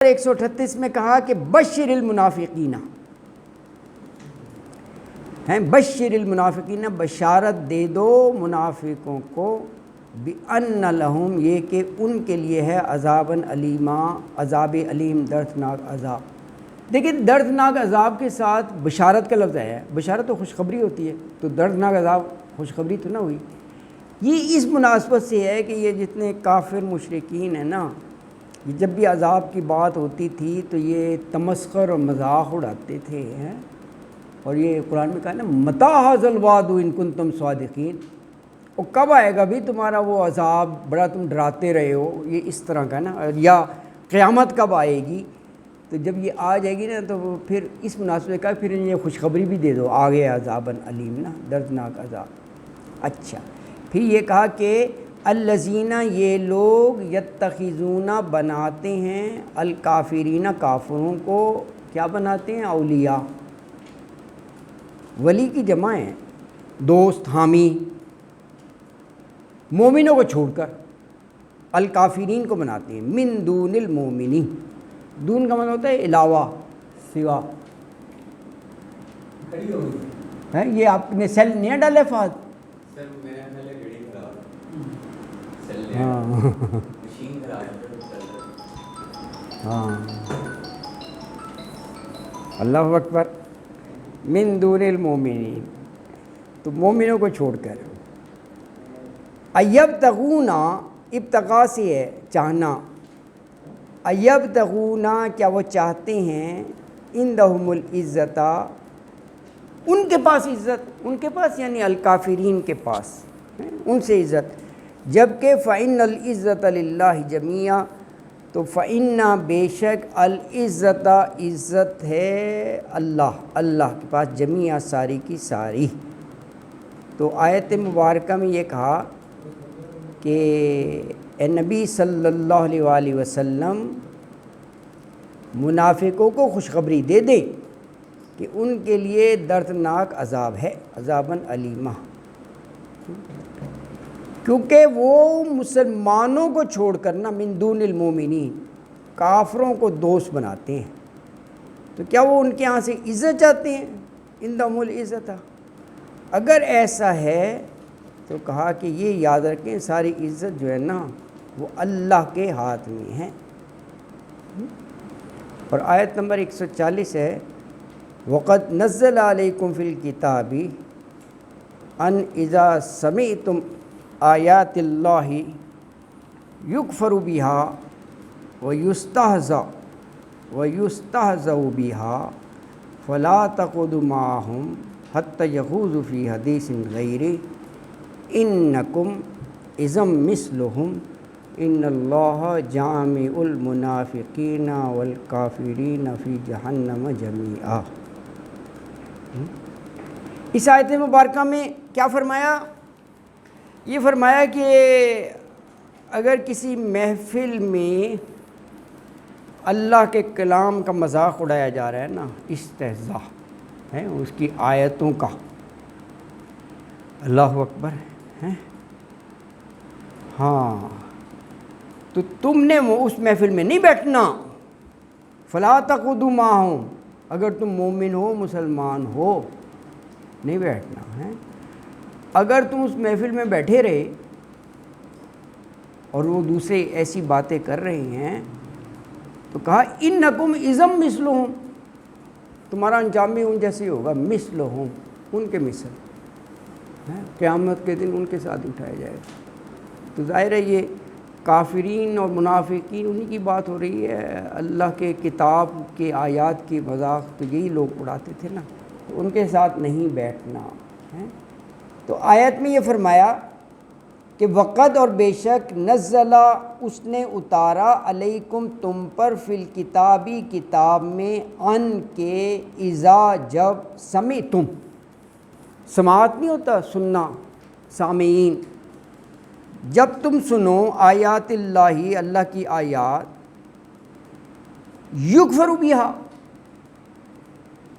138 میں کہا کہ بشر المنافقین ہیں، بشر المنافقین، بشارت دے دو منافقوں کو، بِأَنَّ لَهُمْ، یہ کہ ان کے لیے ہے عذابًا علیما، عذاب علیم، دردناک عذاب۔ دیکھیں دردناک عذاب کے ساتھ بشارت کا لفظ ہے، بشارت تو خوشخبری ہوتی ہے، تو دردناک عذاب خوشخبری تو نہ ہوئی۔ یہ اس مناسبت سے ہے کہ یہ جتنے کافر مشرکین ہیں نا، یہ جب بھی عذاب کی بات ہوتی تھی تو یہ تمسخر اور مذاق اڑاتے تھے، اور یہ قرآن میں کہا نا متی ھذا الوعد ان کنتم صادقین، اور کب آئے گا بھی تمہارا وہ عذاب، بڑا تم ڈراتے رہے ہو، یہ اس طرح کا نا، یا قیامت کب آئے گی؟ تو جب یہ آ جائے گی نا تو پھر اس مناسبت کا پھر یہ خوشخبری بھی دے دو، آگے عذابًا علیم نا، دردناک عذاب۔ اچھا پھر یہ کہا کہ الذین، یہ لوگ یتخذون بناتے ہیں، الکافرین، کافروں کو کیا بناتے ہیں؟ اولیاء، ولی کی جمع ہے، دوست، حامی، مومنوں کو چھوڑ کر الکافرین کو بناتے ہیں، من دون المومنین، دون کا مطلب ہوتا ہے علاوہ، سوا ہے۔ یہ آپ نے سیل نہیں ڈالے فہد؟ ہاں اللہ اکبر، من دون المومنین، تو مومنوں کو چھوڑ کر، ایبتغون، ابتغاء سے ہے چاہنا، ایبتغون، کیا وہ چاہتے ہیں، عندہم العزت، ان کے پاس عزت، ان کے پاس یعنی الکافرین کے پاس ان سے عزت، جبکہ فإن العزت للہ جمیعا، تو فإن، بے شک، العزت، عزت ہے اللہ کے پاس، جمیعا، ساری کی ساری۔ تو آیت مبارکہ میں یہ کہا کہ اے نبی صلی اللہ علیہ وآلہ وسلم منافقوں کو خوشخبری دے دے کہ ان کے لیے دردناک عذاب ہے، عذابًا علیمہ، کیونکہ وہ مسلمانوں کو چھوڑ کر نا، من دون المومنین، کافروں کو دوست بناتے ہیں، تو کیا وہ ان کے ہاں سے عزت چاہتے ہیں؟ عندہم العزت، اگر ایسا ہے تو کہا کہ یہ یاد رکھیں ساری عزت جو ہے نا وہ اللہ کے ہاتھ میں ہے۔ اور آیت نمبر 140 ہے، وَقَدْ نَزَّلَ عَلَيْكُمْ فِي الْكِتَابِ أَنْ إِذَا سَمِعْتُمْ آیات اللہ یکفر بہا ویستہزأ بہا فلا تقعدوا معہم حتی یخوضوا فی حدیث غیرہ انکم اذا مثلہم ان اللہ جامع المنافقین والکافرین فی جہنم جمیعا۔ اس آیت مبارکہ میں کیا فرمایا؟ یہ فرمایا کہ اگر کسی محفل میں اللہ کے کلام کا مذاق اڑایا جا رہا ہے نا، استہزاء ہے اس کی آیتوں کا، اللہ اکبر ہے، ہاں، تو تم نے وہ اس محفل میں نہیں بیٹھنا، فلا تقعدوا معہم، اگر تم مومن ہو، مسلمان ہو، نہیں بیٹھنا ہے۔ اگر تم اس محفل میں بیٹھے رہے اور وہ دوسرے ایسی باتیں کر رہے ہیں تو کہا انکم اذا مثلہم، تمہارا انجام بھی ان جیسے ہوگا، مثلہم، ان کے مثل، قیامت کے دن ان کے ساتھ اٹھایا جائے گا۔ تو ظاہر ہے یہ کافرین اور منافقین انہی کی بات ہو رہی ہے، اللہ کے کتاب کے آیات کی مذاق تو یہی لوگ اڑاتے تھے نا، تو ان کے ساتھ نہیں بیٹھنا ہے۔ تو آیت میں یہ فرمایا کہ وقد، اور بے شک، نزلہ، اس نے اتارا، علیکم، تم پر، فی الکتابی، کتاب میں، ان کے، اذا، جب، سمعتم، سماعت نہیں ہوتا سننا، سامعین، جب تم سنو، آیات اللہ، اللہ کی آیات، یکفر بہا،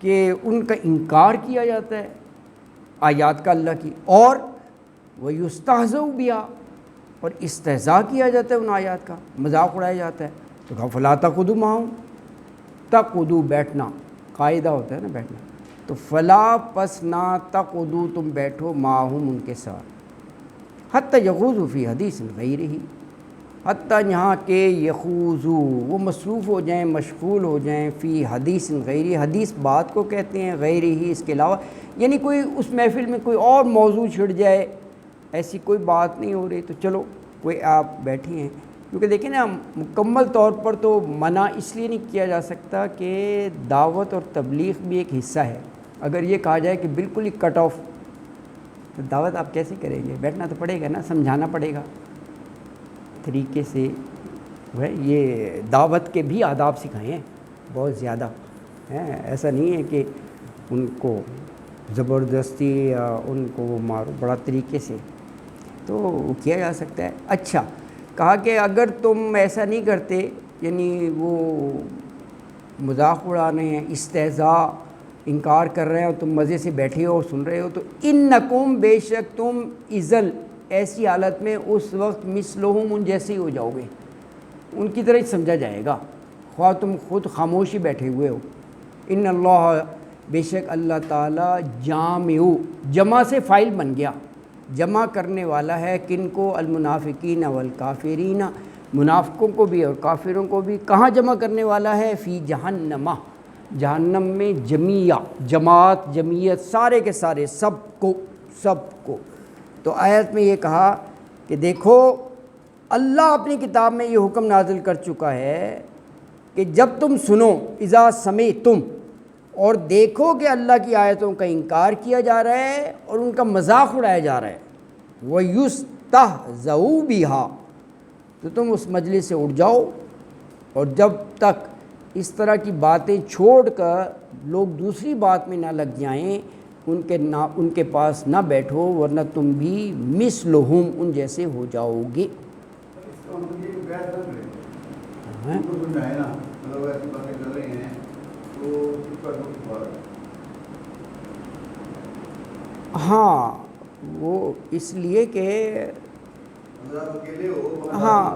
کہ ان کا انکار کیا جاتا ہے آیات کا اللہ کی، اور وَيُسْتَهْزَأُ بِهَا، اور استہزاء کیا جاتا ہے ان آیات کا، مذاق اڑایا جاتا ہے، تو کہا فلا تقعدوا معہم، تقعدوا بیٹھنا، قاعدہ ہوتا ہے نا بیٹھنا، تو فلا پس نہ تقعدوا تم بیٹھو معہم ان کے ساتھ، حتی یخوضوا فی حدیث غیرہ، حتیٰ یہاں کہ یخوضوا وہ مصروف ہو جائیں، مشغول ہو جائیں، فی حدیث غیری، حدیث بات کو کہتے ہیں، غیر ہی اس کے علاوہ، یعنی کوئی اس محفل میں کوئی اور موضوع چھڑ جائے، ایسی کوئی بات نہیں ہو رہی تو چلو کوئی آپ بیٹھے ہیں، کیونکہ دیکھیں نا مکمل طور پر تو منع اس لیے نہیں کیا جا سکتا کہ دعوت اور تبلیغ بھی ایک حصہ ہے، اگر یہ کہا جائے کہ بالکل ہی کٹ آف تو دعوت آپ کیسے کریں گے، بیٹھنا تو پڑے گا نا، سمجھانا پڑے گا طریقے سے، یہ دعوت کے بھی آداب سکھائے ہیں بہت زیادہ ہیں، ایسا نہیں ہے کہ ان کو زبردستی یا ان کو وہ مارو، بڑا طریقے سے تو کیا جا سکتا ہے۔ اچھا کہا کہ اگر تم ایسا نہیں کرتے، یعنی وہ مذاق اڑا رہے ہیں، استہزاء انکار کر رہے ہیں اور تم مزے سے بیٹھے ہو اور سن رہے ہو، تو انکم بے شک تم اذل ایسی حالت میں اس وقت مثلہم ان جیسے ہی ہو جاؤ گے، ان کی طرح ہی سمجھا جائے گا، خواہ تم خود خاموشی بیٹھے ہوئے ہو۔ ان اللہ بے شک اللہ تعالیٰ جمع سے فائل بن گیا، جمع کرنے والا ہے کن کو، المنافقین والکافرین، منافقوں کو بھی اور کافروں کو بھی، کہاں جمع کرنے والا ہے، فی جہنم، جہنم میں، جماعت جمعیت سارے کے سارے، سب کو۔ تو آیت میں یہ کہا کہ دیکھو اللہ اپنی کتاب میں یہ حکم نازل کر چکا ہے کہ جب تم سنو، اذا سمعتم، اور دیکھو کہ اللہ کی آیتوں کا انکار کیا جا رہا ہے اور ان کا مذاق اڑایا جا رہا ہے، وَيُسْتَهْزَوْا بِهَا، تو تم اس مجلس سے اٹھ جاؤ، اور جب تک اس طرح کی باتیں چھوڑ کر لوگ دوسری بات میں نہ لگ جائیں، ان کے پاس نہ بیٹھو، ورنہ تم بھی مثلہم ان جیسے ہو جاؤ گے۔ ہاں وہ اس لیے کہ ہاں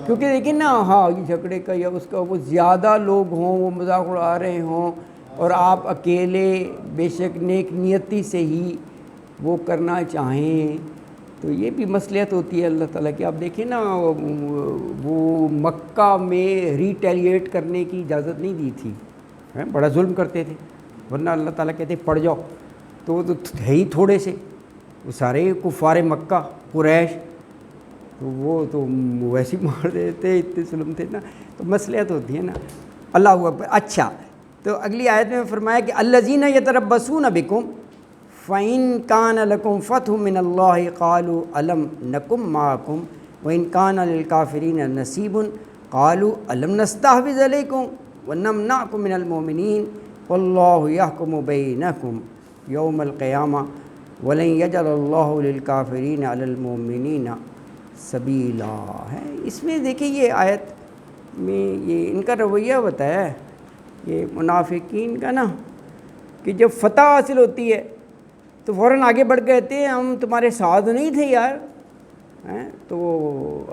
کیونکہ دیکھیں نا، ہاں یہ جھگڑے کا یا اس کا وہ زیادہ لوگ ہوں، وہ مذاق اڑا رہے ہوں اور آپ اکیلے بے شک نیک نیتی سے ہی وہ کرنا چاہیں، تو یہ بھی مصلحت ہوتی ہے اللہ تعالیٰ کی۔ آپ دیکھیں نا وہ مکہ میں ریٹیلیٹ کرنے کی اجازت نہیں دی تھی، بڑا ظلم کرتے تھے، ورنہ اللہ تعالیٰ کہتے پڑ جاؤ، تو وہ تو ہے ہی تھوڑے سے، وہ سارے کفار مکہ قریش، تو وہ تو ویسے ہی مار دیتے، اتنے ظلم تھے نا، تو مصلحت ہوتی ہے نا۔ اللہ اکبر۔ اچھا تو اگلی آیت میں فرمایا کہ الذین یتربصون بکم فَإِن كَانَ لَكُمْ فَتْحٌ مِّنَ اللَّهِ قَالُوا أَلَمْ نَكُن مَّعَكُمْ وَإِن كَانَ لِلْكَافِرِينَ نَصِيبٌ قَالُوا أَلَمْ نَسْتَحْوِذْ عَلَيْكُمْ وَنَمْنَعْكُم مِّنَ الْمُؤْمِنِينَ وَاللَّهُ يَحْكُمُ بَيْنَكُمْ يَوْمَ الْقِيَامَةِ وَلَن يَجْعَلَ اللَّهُ لِلْكَافِرِينَ عَلَى الْمُؤْمِنِينَ سَبِيلًا ہے۔ اس میں دیکھیں یہ آیت میں یہ ان کا رویہ بتایا ہے، یہ منافقین کا نا، کہ جب فتح حاصل ہوتی ہے تو فوراً آگے بڑھ کے کہتے ہیں ہم تمہارے ساتھ نہیں تھے یار، تو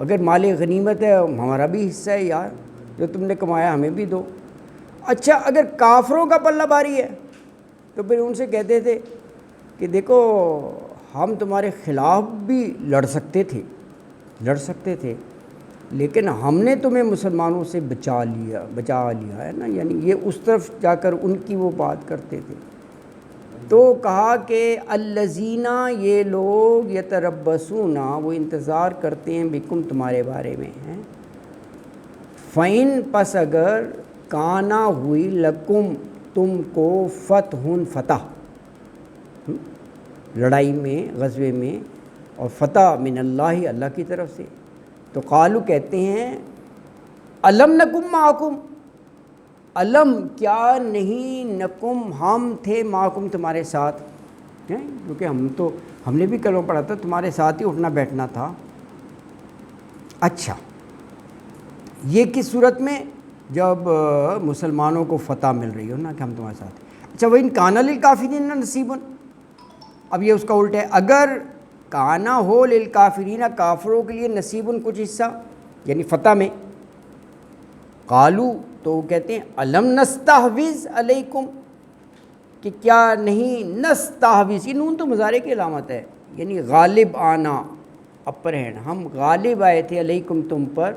اگر مال غنیمت ہے ہمارا بھی حصہ ہے یار، جو تم نے کمایا ہمیں بھی دو۔ اچھا اگر کافروں کا پلہ بھاری ہے تو پھر ان سے کہتے تھے کہ دیکھو ہم تمہارے خلاف بھی لڑ سکتے تھے لیکن ہم نے تمہیں مسلمانوں سے بچا لیا ہے نا، یعنی یہ اس طرف جا کر ان کی وہ بات کرتے تھے۔ تو کہا کہ الذین یہ لوگ یتربصون وہ انتظار کرتے ہیں بکم تمہارے بارے میں ہیں، فَإِن پس اگر کانا ہوئی لکم تم کو فتح لڑائی میں غزوے میں اور فتح من اللہ اللہ کی طرف سے، تو قالو کہتے ہیں الم نکم معکم، الم کیا نہیں، نکم ہم تھے، معکم تمہارے ساتھ، کیونکہ ہم نے بھی کلمہ پڑھا تھا، تمہارے ساتھ ہی اٹھنا بیٹھنا تھا۔ اچھا یہ کس صورت میں، جب مسلمانوں کو فتح مل رہی ہو نا کہ ہم تمہارے ساتھ۔ اچھا وَإِن كَانَ لِلْكَافِرِينَ نَصِيبٌ، اب یہ اس کا الٹا ہے، اگر کانا ہو للکافرین کافروں کے لیے نصیبن کچھ حصہ، یعنی فتح میں. قالو تو وہ کہتے ہیں الم نستحوذ علیکم کہ کیا نہیں نستحوذ، یہ نون تو مضارع کی علامت ہے، یعنی غالب آنا، اپر ہینڈ، ہم غالب آئے تھے علیکم تم پر،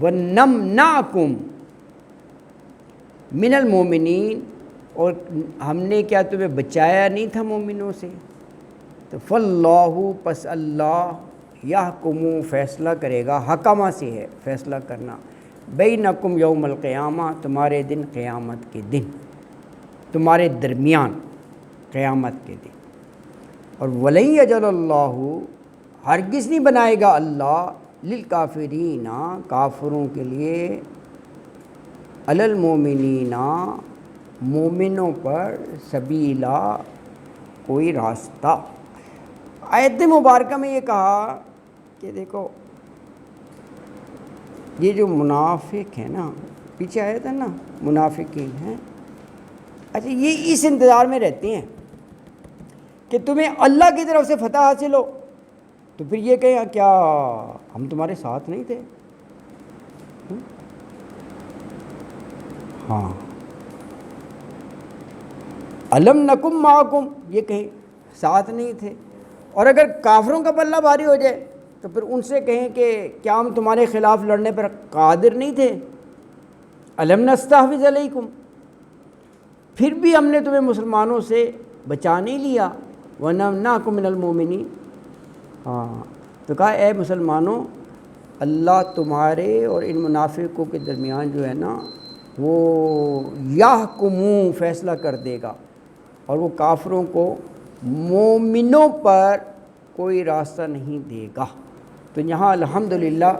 ونمنعکم من المومنین اور ہم نے کیا تمہیں بچایا نہیں تھا مومنوں سے. تو فاللہ پس اللہ یحکم فیصلہ کرے گا، حکمہ سے ہے فیصلہ کرنا، بینکم یوم القیامہ تمہارے دن قیامت کے دن، تمہارے درمیان قیامت کے دن. اور وَلَن یَجْعَلَ اللّٰهُ ہرگز نہیں بنائے گا اللہ للکافرین کافروں کے لیے، علی المؤمنین مومنوں پر، سبیلا کوئی راستہ. آیت مبارکہ میں یہ کہا کہ دیکھو یہ جو منافق ہیں نا، پیچھے آیا تھا نا منافقین ہیں، اچھا یہ اس انتظار میں رہتے ہیں کہ تمہیں اللہ کی طرف سے فتح حاصل ہو تو پھر یہ کہیں کیا ہم تمہارے ساتھ نہیں تھے. ہاں الم نکم معکم، یہ کہیں ساتھ نہیں تھے. اور اگر کافروں کا پلہ بھاری ہو جائے تو پھر ان سے کہیں کہ کیا ہم تمہارے خلاف لڑنے پر قادر نہیں تھے. الم نستحوذ علیکم، پھر بھی ہم نے تمہیں مسلمانوں سے بچا نہیں لیا. ونمنعکم من المؤمنین، ہاں تو کہا اے مسلمانوں اللہ تمہارے اور ان منافقوں کے درمیان جو ہے نا وہ یحکم فیصلہ کر دے گا، اور وہ کافروں کو مومنوں پر کوئی راستہ نہیں دے گا. تو یہاں الحمدللہ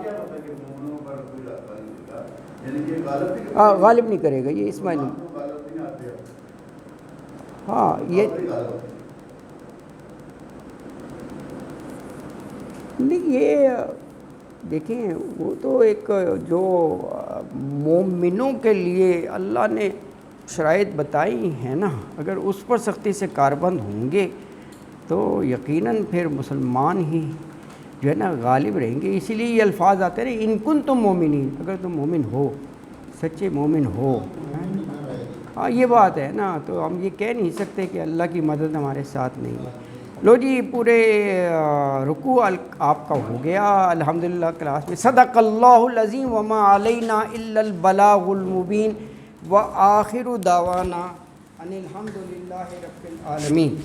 غالب نہیں کرے گا، یہ اسماعیل ہاں یہ نہیں، یہ دیکھیں وہ تو ایک جو مومنوں کے لیے اللہ نے شرائط بتائی ہیں نا، اگر اس پر سختی سے کاربند ہوں گے تو یقیناً پھر مسلمان ہی جو ہے نا غالب رہیں گے. اسی لیے یہ الفاظ آتے ہیں ان کنتم مومنین، اگر تم مومن ہو، سچے مومن ہو. ہاں یہ بات ہے نا، تو ہم یہ کہہ نہیں سکتے کہ اللہ کی مدد ہمارے ساتھ نہیں ہے. لو جی پورے رکوع آپ کا ہو گیا الحمدللہ کلاس میں. صدق اللہ العظیم وما علینا الا البلاغ المبین وآخر دعوانا ان الحمدللہ رب العالمین.